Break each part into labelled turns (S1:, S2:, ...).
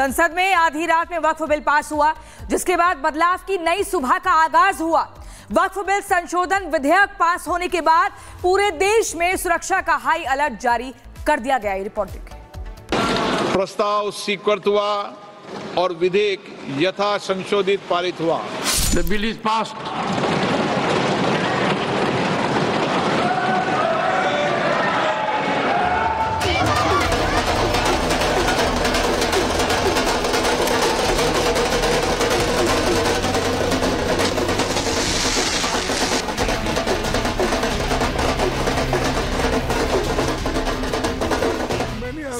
S1: संसद में आधी रात में वक्फ बिल पास हुआ, जिसके बाद बदलाव की नई सुबह का आगाज हुआ। वक्फ बिल संशोधन विधेयक पास होने के बाद पूरे देश में सुरक्षा का हाई अलर्ट जारी कर दिया गया। रिपोर्ट देखिए।
S2: प्रस्ताव स्वीकृत हुआ और विधेयक यथा संशोधित पारित हुआ।
S3: The bill is passed.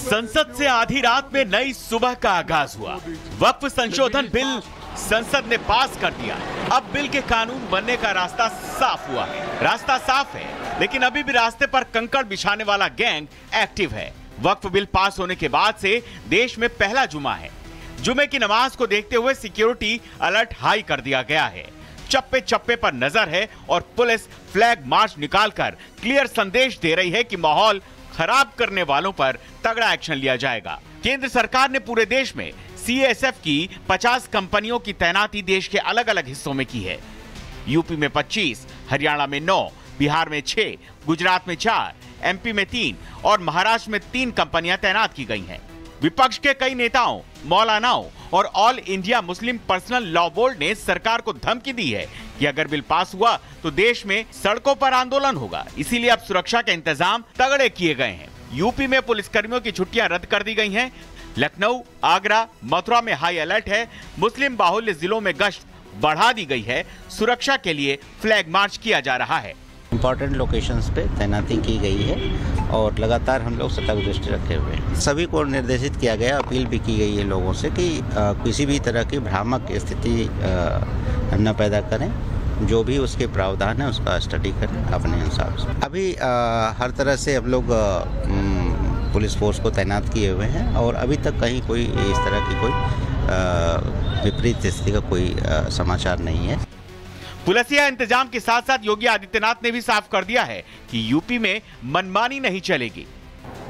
S4: संसद से आधी रात में नई सुबह का आगाज हुआ। वक्फ संशोधन बिल संसद ने पास कर दिया। अब बिल के कानून बनने का रास्ता साफ हुआ है। रास्ता साफ है, लेकिन अभी भी रास्ते पर कंकड़ बिछाने वाला गैंग एक्टिव है। वक्फ बिल पास होने के बाद से देश में पहला जुमा है। जुमे की नमाज को देखते हुए सिक्योरिटी अलर्ट हाई कर दिया गया है। चप्पे चप्पे पर नजर है और पुलिस फ्लैग मार्च निकालकर क्लियर संदेश दे रही है कि माहौल खराब करने वालों पर तगड़ा एक्शन लिया जाएगा। केंद्र सरकार ने पूरे देश में सीएसएफ की 50 कंपनियों की तैनाती देश के अलग अलग हिस्सों में की है। यूपी में 25, हरियाणा में 9, बिहार में 6, गुजरात में 4, एमपी में 3 और महाराष्ट्र में 3 कंपनियां तैनात की गई हैं। विपक्ष के कई नेताओं, मौलानाओं और all India Muslim personal law board ने सरकार को धमकी दी है कि अगर बिल पास हुआ तो देश में सड़कों पर आंदोलन होगा। इसीलिए अब सुरक्षा के इंतजाम तगड़े किए गए हैं। यूपी में पुलिसकर्मियों की छुट्टियां रद्द कर दी गई हैं। लखनऊ, आगरा, मथुरा में हाई अलर्ट है। मुस्लिम बाहुल्य जिलों में गश्त बढ़ा दी गई है। सुरक्षा के लिए फ्लैग मार्च किया जा रहा है।
S5: इम्पोर्टेंट लोकेशंस पे तैनाती की गई है और लगातार हम लोग सतर्क दृष्टि रखे हुए हैं। सभी को निर्देशित किया गया, अपील भी की गई है लोगों से कि किसी भी तरह की भ्रामक स्थिति न पैदा करें। जो भी उसके प्रावधान है उसका स्टडी करें अपने हिसाब से। अभी हर तरह से हम लोग पुलिस फोर्स को तैनात किए हुए हैं और अभी तक कहीं कोई इस तरह की कोई विपरीत स्थिति का कोई समाचार नहीं है।
S4: पुलिसिया इंतजाम के साथ साथ योगी आदित्यनाथ ने भी साफ कर दिया है कि यूपी में मनमानी नहीं चलेगी।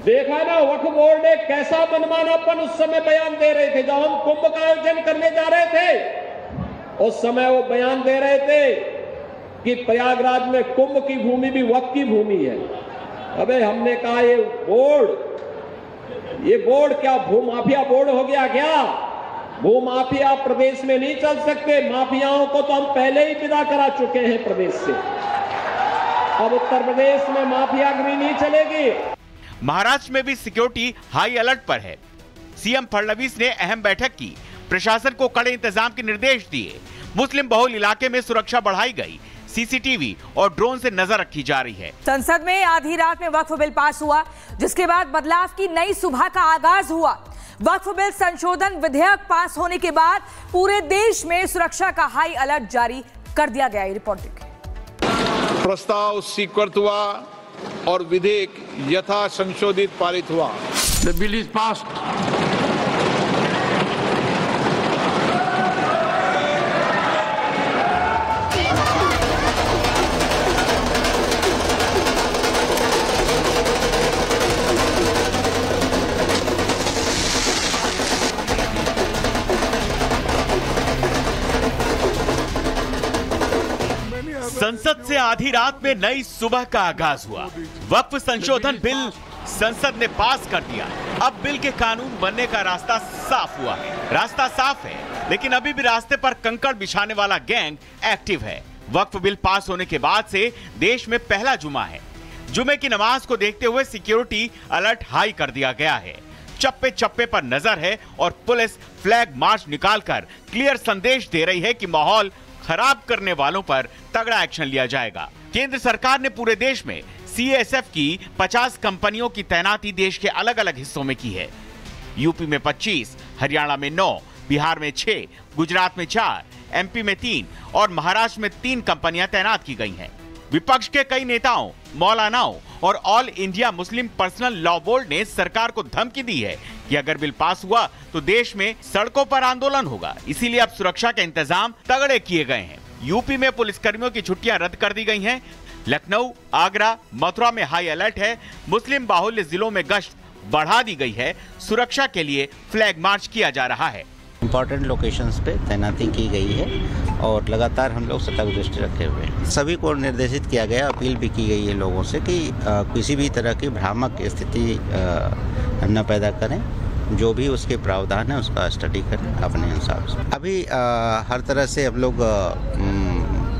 S6: देखा ना वक्फ बोर्ड ने कैसा मनमानापन उस समय बयान दे रहे थे। जब हम कुंभ का आयोजन करने जा रहे थे उस समय वो बयान दे रहे थे कि प्रयागराज में कुंभ की भूमि भी वक्फ की भूमि है। अबे हमने कहा ये बोर्ड क्या भूमाफिया बोर्ड हो गया क्या? भूमाफिया प्रदेश में नहीं चल सकते। माफियाओं को तो हम पहले ही विदा करा चुके हैं प्रदेश से। अब उत्तर प्रदेश में माफियागिरी नहीं चलेगी।
S4: महाराष्ट्र में भी सिक्योरिटी हाई अलर्ट पर है। सीएम फडणवीस ने अहम बैठक की, प्रशासन को कड़े इंतजाम के निर्देश दिए। मुस्लिम बहुल इलाके में सुरक्षा बढ़ाई गई। सीसीटीवी और ड्रोन से नजर रखी जा रही है।
S1: संसद में आधी रात में वक्फ बिल पास हुआ, जिसके बाद बदलाव की नई सुबह का आगाज हुआ। वक्फ बिल संशोधन विधेयक पास होने के बाद पूरे देश में सुरक्षा का हाई अलर्ट जारी कर दिया गया। रिपोर्ट देखिए।
S2: प्रस्ताव स्वीकृत हुआ और विधेयक यथा संशोधित पारित हुआ।
S3: The bill is passed.
S4: संसद से आधी रात में नई सुबह का आगाज हुआ। वक्फ संशोधन बिल संसद ने पास कर दिया। अब बिल के कानून बनने का रास्ता साफ हुआ है। रास्ता साफ है, लेकिन अभी भी रास्ते पर कंकड़ बिछाने वाला गैंग एक्टिव है। वक्फ बिल पास होने के बाद से देश में पहला जुमा है। जुमे की नमाज को देखते हुए सिक्योरिटी अलर्ट हाई कर दिया गया है। चप्पे चप्पे पर नजर है और पुलिस फ्लैग मार्च निकालकर क्लियर संदेश दे रही है कि माहौल खराब करने वालों पर तगड़ा एक्शन लिया जाएगा। केंद्र सरकार ने पूरे देश में सीएसएफ की 50 कंपनियों की तैनाती देश के अलग अलग हिस्सों में की है। यूपी में 25, हरियाणा में 9, बिहार में 6, गुजरात में 4, एमपी में 3 और महाराष्ट्र में 3 कंपनियां तैनात की गई हैं। विपक्ष के कई नेताओं, मौलानाओं और all India Muslim personal law board ने सरकार को धमकी दी है कि अगर बिल पास हुआ तो देश में सड़कों पर आंदोलन होगा। इसीलिए अब सुरक्षा के इंतजाम तगड़े किए गए हैं। यूपी में पुलिसकर्मियों की छुट्टियां रद्द कर दी गई हैं। लखनऊ, आगरा, मथुरा में हाई अलर्ट है। मुस्लिम बाहुल्य जिलों में गश्त बढ़ा दी गई है। सुरक्षा के लिए फ्लैग मार्च किया जा रहा है।
S5: इम्पोर्टेंट लोकेशंस पे तैनाती की गई है और लगातार हम लोग सतर्क दृष्टि रखे हुए हैं। सभी को निर्देशित किया गया, अपील भी की गई है लोगों से कि किसी भी तरह की भ्रामक स्थिति न पैदा करें। जो भी उसके प्रावधान है उसका स्टडी करें अपने हिसाब से। अभी हर तरह से हम लोग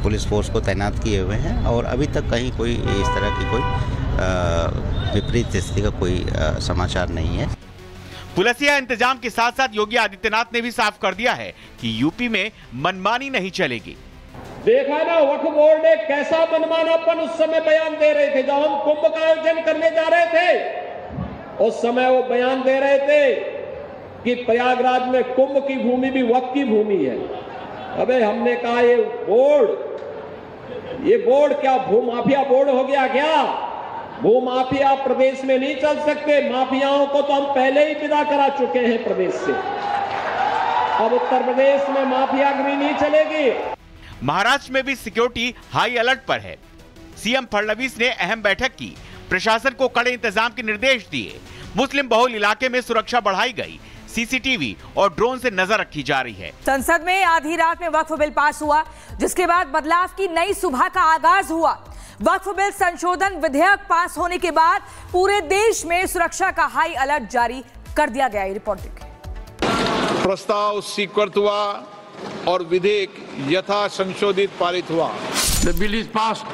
S5: पुलिस फोर्स को तैनात किए हुए हैं और अभी तक कहीं कोई इस तरह की कोई विपरीत स्थिति का कोई समाचार नहीं है।
S4: पुलिसिया इंतजाम के साथ साथ योगी आदित्यनाथ ने भी साफ कर दिया है कि यूपी में मनमानी नहीं चलेगी।
S6: देखा ना, वक्फ बोर्ड ने कैसा मनमानापन उस समय बयान दे रहे थे जब हम कुंभ का आयोजन करने जा रहे थे। उस समय वो बयान दे रहे थे कि प्रयागराज में कुंभ की भूमि भी वक्फ की भूमि है। अबे हमने कहा ये बोर्ड क्या भूमाफिया बोर्ड हो गया क्या? भूमाफिया प्रदेश में नहीं चल सकते। माफियाओं को तो हम पहले ही विदा करा चुके हैं प्रदेश से। अब उत्तर प्रदेश में माफियागिरी नहीं चलेगी।
S4: महाराष्ट्र में भी सिक्योरिटी हाई अलर्ट पर है। सीएम फडणवीस ने अहम बैठक की, प्रशासन को कड़े इंतजाम के निर्देश दिए। मुस्लिम बहुल इलाके में सुरक्षा बढ़ाई गई, सीसीटीवी और ड्रोन से नजर रखी जा रही है।
S1: संसद में आधी रात में वक्फ बिल पास हुआ, जिसके बाद बदलाव की नई सुबह का आगाज हुआ। वक्फ बिल संशोधन विधेयक पास होने के बाद पूरे देश में सुरक्षा का हाई अलर्ट जारी कर दिया गया। रिपोर्ट देखिए।
S2: प्रस्ताव स्वीकृत हुआ और विधेयक यथा संशोधित पारित हुआ।
S3: The bill is passed.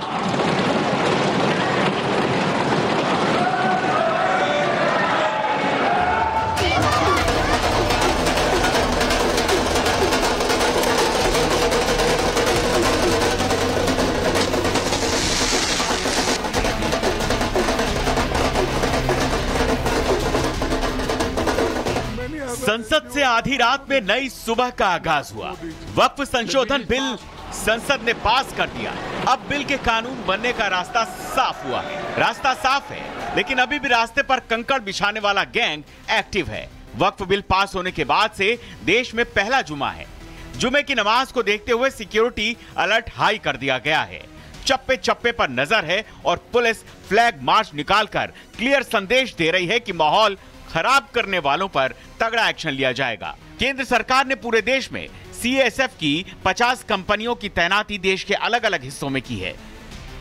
S4: संसद से आधी रात में नई सुबह का आगाज हुआ। वक्फ संशोधन बिल संसद ने पास कर दिया। अब बिल के कानून बनने का रास्ता साफ हुआ है। रास्ता साफ है, लेकिन अभी भी रास्ते पर कंकड़ बिछाने वाला गैंग एक्टिव है। वक्फ बिल पास होने के बाद से देश में पहला जुमा है। जुमे की नमाज को देखते हुए सिक्योरिटी अलर्ट हाई कर दिया गया है। चप्पे चप्पे पर नजर है और पुलिस फ्लैग मार्च निकालकर क्लियर संदेश दे रही है कि माहौल खराब करने वालों पर तगड़ा एक्शन लिया जाएगा। केंद्र सरकार ने पूरे देश में सीएसएफ की 50 कंपनियों की तैनाती देश के अलग अलग हिस्सों में की है।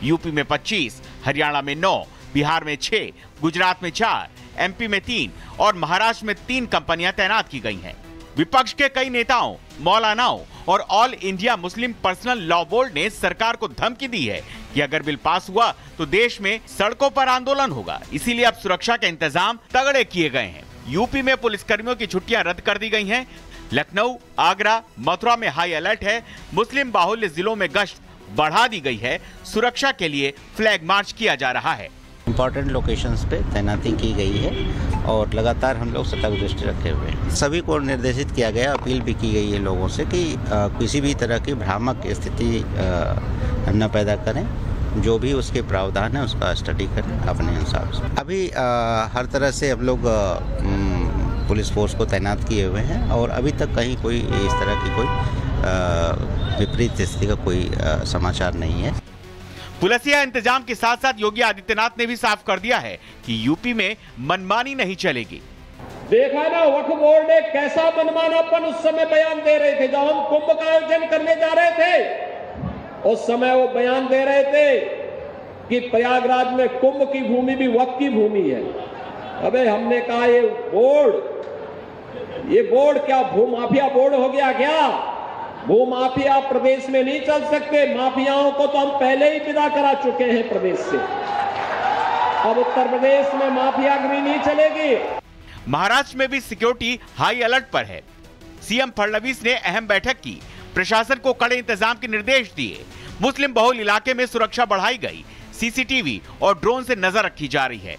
S4: यूपी में 25, हरियाणा में 9, बिहार में 6, गुजरात में 4, एमपी में 3 और महाराष्ट्र में 3 कंपनियां तैनात की गई हैं। विपक्ष के कई नेताओं, मौलानाओं और all India Muslim personal law board ने सरकार को धमकी दी है कि अगर बिल पास हुआ तो देश में सड़कों पर आंदोलन होगा। इसीलिए अब सुरक्षा के इंतजाम तगड़े किए गए हैं। यूपी में पुलिसकर्मियों की छुट्टियां रद्द कर दी गई हैं। लखनऊ, आगरा, मथुरा में हाई अलर्ट है। मुस्लिम बाहुल्य जिलों में गश्त बढ़ा दी गई है। सुरक्षा के लिए फ्लैग मार्च किया जा रहा है।
S5: इम्पोर्टेंट लोकेशंस पे तैनाती की गई है और लगातार हम लोग सतर्क दृष्टि रखे हुए हैं। सभी को निर्देशित किया गया, अपील भी की गई है लोगों से कि किसी भी तरह की भ्रामक स्थिति न पैदा करें। जो भी उसके प्रावधान है उसका स्टडी करें अपने हिसाब से। अभी हर तरह से हम लोग पुलिस फोर्स को तैनात किए हुए हैं और अभी तक कहीं कोई इस तरह की कोई विपरीत स्थिति का कोई समाचार नहीं है।
S4: पुलिसिया इंतजाम के साथ साथ योगी आदित्यनाथ ने भी साफ कर दिया है कि यूपी में मनमानी नहीं चलेगी।
S6: देखा ना, वक्फ बोर्ड ने कैसा मनमानापन उस समय बयान दे रहे थे जब हम कुंभ का आयोजन करने जा रहे थे। उस समय वो बयान दे रहे थे कि प्रयागराज में कुंभ की भूमि भी वक्फ की भूमि है। अबे हमने कहा ये बोर्ड क्या भूमाफिया बोर्ड हो गया क्या? भूमाफिया प्रदेश में नहीं चल सकते। माफियाओं को तो हम पहले ही विदा करा चुके हैं प्रदेश से। अब उत्तर प्रदेश में माफियागिरी नहीं चलेगी।
S4: महाराष्ट्र में भी सिक्योरिटी हाई अलर्ट पर है। सीएम फडणवीस ने अहम बैठक की, प्रशासन को कड़े इंतजाम के निर्देश दिए। मुस्लिम बहुल इलाके में सुरक्षा बढ़ाई गई, सीसीटीवी और ड्रोन से नजर रखी जा रही है।